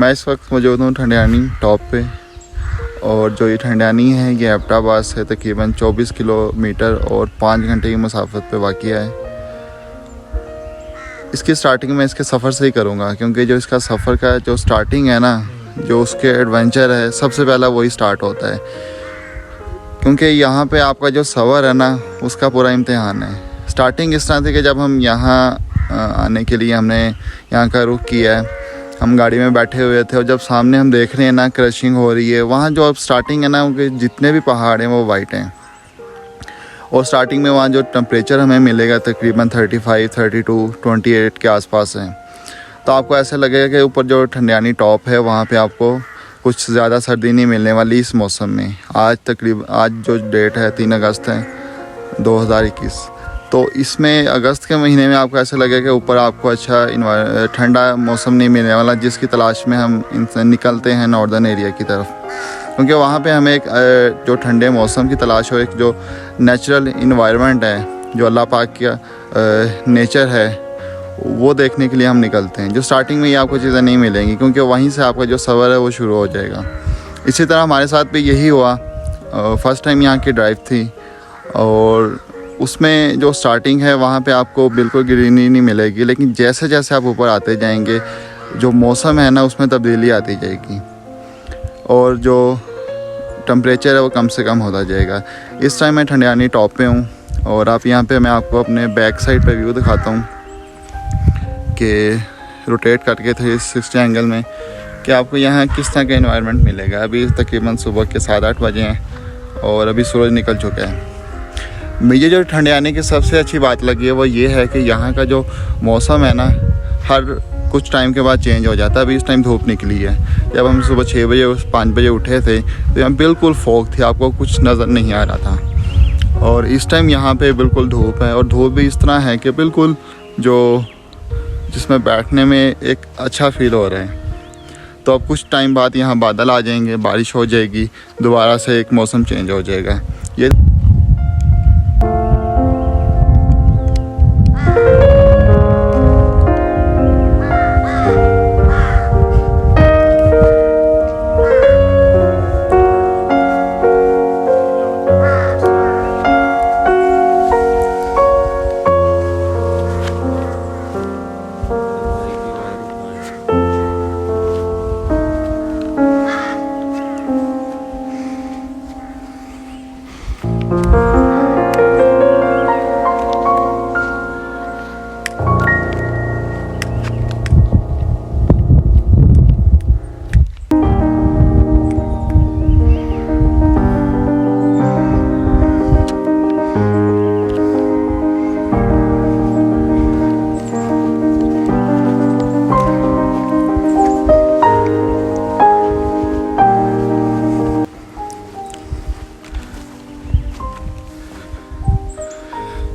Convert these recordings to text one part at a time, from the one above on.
मैं इस वक्त मौजूद हूँ ठंडियानी टॉप पे, और जो ये ठंडियानी है ये एबटाबाद से तकरीबन 24 किलोमीटर और 5 घंटे की मुसाफत पे वाक़िया है। इसकी स्टार्टिंग मैं इसके सफ़र से ही करूँगा, क्योंकि जो इसका सफ़र का जो स्टार्टिंग है ना, जो उसके एडवेंचर है, सबसे पहला वही स्टार्ट होता है। क्योंकि यहाँ पे आपका जो सफ़र है ना, उसका पूरा इम्तिहान है। स्टार्टिंग इस तरह थी कि जब हम यहाँ आने के लिए हमने यहाँ का रुख किया है, हम गाड़ी में बैठे हुए थे और जब सामने हम देख रहे हैं ना क्रशिंग हो रही है, वहाँ जो अब स्टार्टिंग है ना, उनके जितने भी पहाड़ हैं वो वाइट हैं। और स्टार्टिंग में वहाँ जो टेम्परेचर हमें मिलेगा तकरीबन 35, 32, 28 के आसपास है। तो आपको ऐसा लगेगा कि ऊपर जो ठंडियानी टॉप है वहाँ पे आपको कुछ ज़्यादा सर्दी नहीं मिलने वाली इस मौसम में। आज जो डेट है 3 अगस्त है 2021, तो इसमें अगस्त के महीने में आपको ऐसा लगेगा कि ऊपर आपको अच्छा ठंडा मौसम नहीं मिलने वाला, जिसकी तलाश में हम निकलते हैं नॉर्दर्न एरिया की तरफ। क्योंकि वहाँ पे हमें एक जो ठंडे मौसम की तलाश हो, एक जो नेचुरल इन्वायरमेंट है, जो अल्लाह पाक का नेचर है, वो देखने के लिए हम निकलते हैं। जो स्टार्टिंग में ही आपको चीज़ें नहीं मिलेंगी, क्योंकि वहीं से आपका जो सफ़र है वो शुरू हो जाएगा। इसी तरह हमारे साथ भी यही हुआ। फ़र्स्ट टाइम यहाँ की ड्राइव थी, और उसमें जो स्टार्टिंग है वहाँ पे आपको बिल्कुल ग्रीनरी नहीं मिलेगी, लेकिन जैसे जैसे आप ऊपर आते जाएंगे जो मौसम है ना, उसमें तब्दीली आती जाएगी और जो टेम्परेचर है वो कम से कम होता जाएगा। इस टाइम मैं ठंडियानी टॉप पे हूँ, और आप यहाँ पे मैं आपको अपने बैक साइड पे व्यू दिखाता हूँ कि रोटेट करके 360 एंगल में कि आपको यहाँ किस तरह का एनवायरनमेंट मिलेगा। अभी तकरीबन सुबह के 7-8 बजे हैं और अभी सूरज निकल चुका है। मुझे जो ठंडियानी की सबसे अच्छी बात लगी है वो ये है कि यहाँ का जो मौसम है ना, हर कुछ टाइम के बाद चेंज हो जाता है। अभी इस टाइम धूप निकली है। जब हम सुबह 6 बजे 5 बजे उठे थे तो यहाँ बिल्कुल फॉग थी, आपको कुछ नज़र नहीं आ रहा था। और इस टाइम यहाँ पे बिल्कुल धूप है, और धूप भी इस तरह है कि बिल्कुल जिसमें बैठने में एक अच्छा फील हो रहा है। तो अब कुछ टाइम बाद यहाँ बादल आ जाएंगे, बारिश हो जाएगी, दोबारा से एक मौसम चेंज हो जाएगा। ये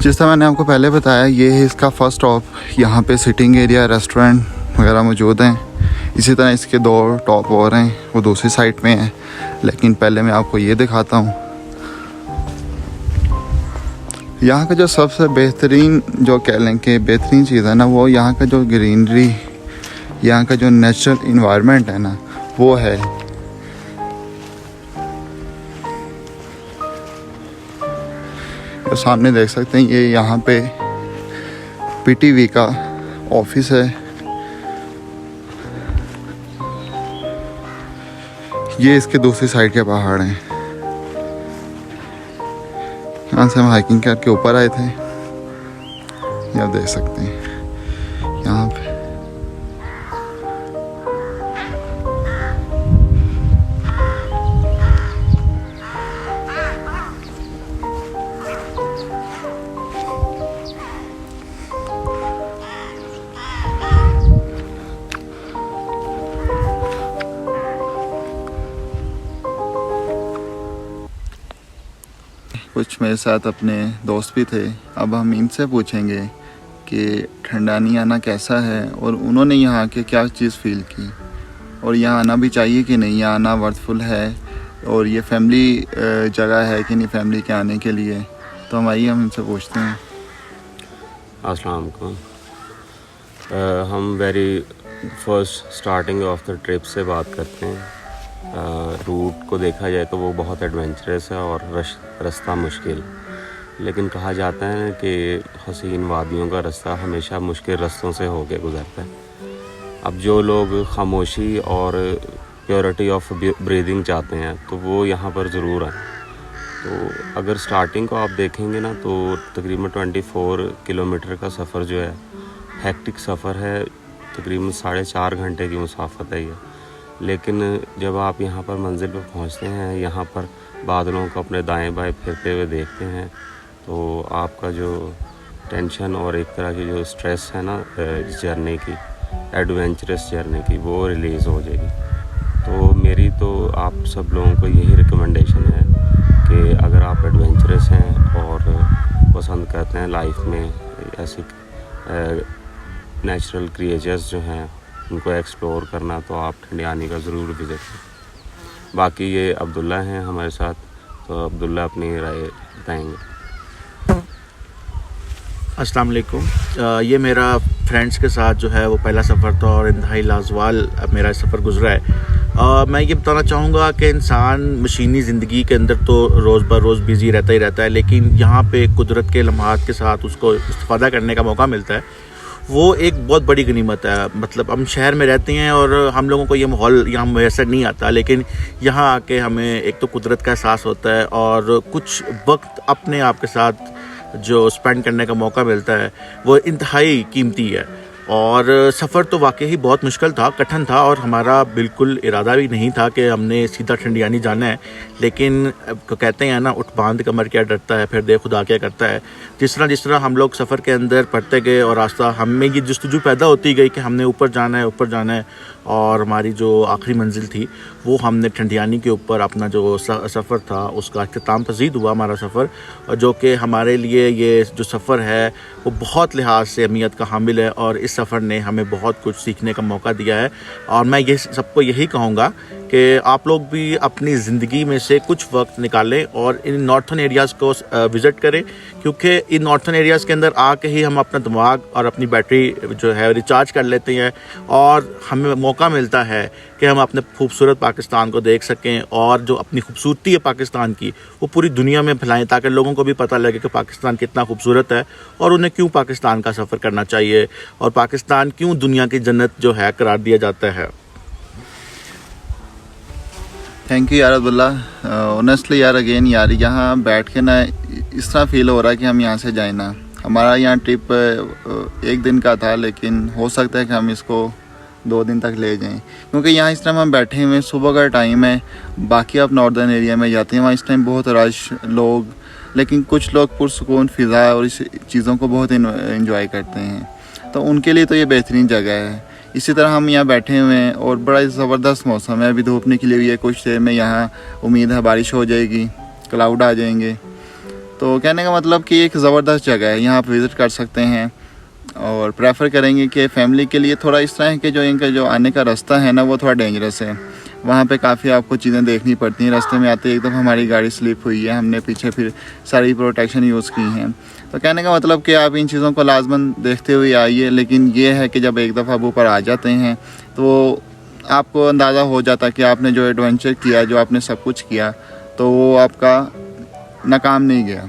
जिस तरह मैंने आपको पहले बताया, ये है इसका फर्स्ट स्टॉप। यहाँ पे सिटिंग एरिया, रेस्टोरेंट वगैरह मौजूद हैं। इसी तरह इसके 2 टॉप और हैं, वो दूसरी साइड में हैं। लेकिन पहले मैं आपको ये दिखाता हूँ। यहाँ का जो सबसे बेहतरीन जो कह लें कि बेहतरीन चीज़ है ना, वो यहाँ का जो ग्रीनरी, यहाँ का जो नेचुरल इन्वायरमेंट है ना, वो है। तो सामने देख सकते हैं, ये यहाँ पे पीटीवी का ऑफिस है। ये इसके दूसरी साइड के पहाड़ हैं। यहाँ से हम हाइकिंग करके ऊपर आए थे। ये आप देख सकते हैं यहाँ पे कुछ मेरे साथ अपने दोस्त भी थे। अब हम इनसे पूछेंगे कि ठंडानी आना कैसा है और उन्होंने यहाँ के क्या चीज़ फील की, और यहाँ आना भी चाहिए कि नहीं, यहाँ आना वर्थफुल है, और ये फैमिली जगह है कि नहीं फैमिली के आने के लिए। तो हम आइए हम इनसे पूछते हैं। अस्सलाम वालेकुम। हम very first starting of the trip से बात करते हैं। रूट को देखा जाए तो वो बहुत एडवेंचरस है और रास्ता मुश्किल, लेकिन कहा जाता है कि हसीन वादियों का रास्ता हमेशा मुश्किल रास्तों से होकर गुजरता है। अब जो लोग खामोशी और प्योरिटी ऑफ ब्रीदिंग चाहते हैं तो वो यहाँ पर ज़रूर हैं। तो अगर स्टार्टिंग को आप देखेंगे ना तो तकरीबन 24 किलोमीटर का सफ़र जो है हेक्टिक सफ़र है, तकरीबन 4.5 घंटे की मुसाफत है ये। लेकिन जब आप यहाँ पर मंजिल पर पहुँचते हैं, यहाँ पर बादलों को अपने दाएं बाएं फिरते हुए देखते हैं, तो आपका जो टेंशन और एक तरह की जो स्ट्रेस है ना जर्नी की, एडवेंचरस जर्नी की, वो रिलीज़ हो जाएगी। तो मेरी तो आप सब लोगों को यही रिकमेंडेशन है कि अगर आप एडवेंचरस हैं और पसंद करते हैं लाइफ में ऐसी नेचुरल क्रिएचर्स जो हैं उनको एक्सप्लोर करना, तो आप ठंडियानी का ज़रूर विज़िट करें। बाकी ये अब्दुल्ला हैं हमारे साथ, तो अब्दुल्ला अपनी राय बताएंगे। अस्सलाम वालेकुम। ये मेरा फ्रेंड्स के साथ जो है वो पहला सफ़र था और इंतहाई लाजवाल मेरा सफ़र गुजरा है। मैं ये बताना चाहूँगा कि इंसान मशीनी ज़िंदगी के अंदर तो रोज़ बर रोज़ बिज़ी रहता ही रहता है, लेकिन यहाँ पे कुदरत के लम्हात के साथ उसको इस्तिफ़ादा करने का मौका मिलता है, वो एक बहुत बड़ी गनीमत है। मतलब हम शहर में रहते हैं और हम लोगों को ये माहौल यहाँ मैसर नहीं आता, लेकिन यहाँ आके हमें एक तो कुदरत का एहसास होता है और कुछ वक्त अपने आप के साथ जो स्पेंड करने का मौका मिलता है वो इंतहाई कीमती है। और सफ़र तो वाकई ही बहुत मुश्किल था, कठिन था, और हमारा बिल्कुल इरादा भी नहीं था कि हमने सीधा ठंडियानी जाना है। लेकिन कहते हैं ना, उठ बांध कमर क्या डरता है, फिर दे खुदा क्या करता है। जिस तरह हम लोग सफ़र के अंदर पढ़ते गए और रास्ता हमें ये जस्तजू पैदा होती गई कि हमने ऊपर जाना है, ऊपर जाना है। और हमारी जो आखिरी मंजिल थी वो हमने ठंडियानी के ऊपर अपना जो सफ़र था उसका अख्ताम पजीद हुआ हमारा सफ़र, जो कि हमारे लिए ये जो सफ़र है वो बहुत लिहाज से अहमियत का हामिल है और इस सफ़र ने हमें बहुत कुछ सीखने का मौका दिया है। और मैं ये सबको यही कहूँगा कि आप लोग भी अपनी ज़िंदगी में से कुछ वक्त निकालें और इन नॉर्थन एरियाज़ को विज़िट करें, क्योंकि इन नॉर्थन एरियाज़ के अंदर आके ही हम अपना दिमाग और अपनी बैटरी जो है रिचार्ज कर लेते हैं और हमें मौका मिलता है कि हम अपने खूबसूरत पाकिस्तान को देख सकें और जो अपनी खूबसूरती है पाकिस्तान की वो पूरी दुनिया में फैलाएं, ताकि लोगों को भी पता लगे कि पाकिस्तान कितना खूबसूरत है और उन्हें क्यों पाकिस्तान का सफ़र करना चाहिए और पाकिस्तान क्यों दुनिया की जन्नत जो है करार दिया जाता है। थैंक यू यार अब्दुल्ला। ऑनेस्टली यार अगेन यार यहाँ बैठ के ना इस तरह फील हो रहा है कि हम यहाँ से जाए ना। हमारा यहाँ ट्रिप 1 दिन का था, लेकिन हो सकता है कि हम इसको 2 दिन तक ले जाएं, क्योंकि यहाँ इस टाइम हम बैठे हुए हैं, सुबह का टाइम है। बाकी आप नॉर्दर्न एरिया में जाते हैं, वहाँ इस टाइम बहुत रश लोग, लेकिन कुछ लोग पुरसुकून फ़िज़ा और इस चीज़ों को बहुत इन्जॉय करते हैं, तो उनके लिए तो ये बेहतरीन जगह है। इसी तरह हम यहाँ बैठे हुए हैं और बड़ा ज़बरदस्त मौसम है, अभी धूप निकली हुई है, कुछ देर में यहाँ उम्मीद है बारिश हो जाएगी, क्लाउड आ जाएंगे। तो कहने का मतलब कि एक ज़बरदस्त जगह है, यहाँ आप विज़िट कर सकते हैं। और प्रेफर करेंगे कि फ़ैमिली के लिए थोड़ा इस तरह है कि जो इनका जो आने का रास्ता है ना वो थोड़ा डेंजरस है, वहाँ पे काफ़ी आपको चीज़ें देखनी पड़ती हैं। रास्ते में आते एकदम हमारी गाड़ी स्लिप हुई है, हमने पीछे फिर सारी प्रोटेक्शन यूज़ की हैं। तो कहने का मतलब कि आप इन चीज़ों को लाजमन देखते हुए आइए, लेकिन ये है कि जब एक दफ़ा आप ऊपर आ जाते हैं तो आपको अंदाज़ा हो जाता है कि आपने जो एडवेंचर किया, जो आपने सब कुछ किया, तो वो आपका नाकाम नहीं गया।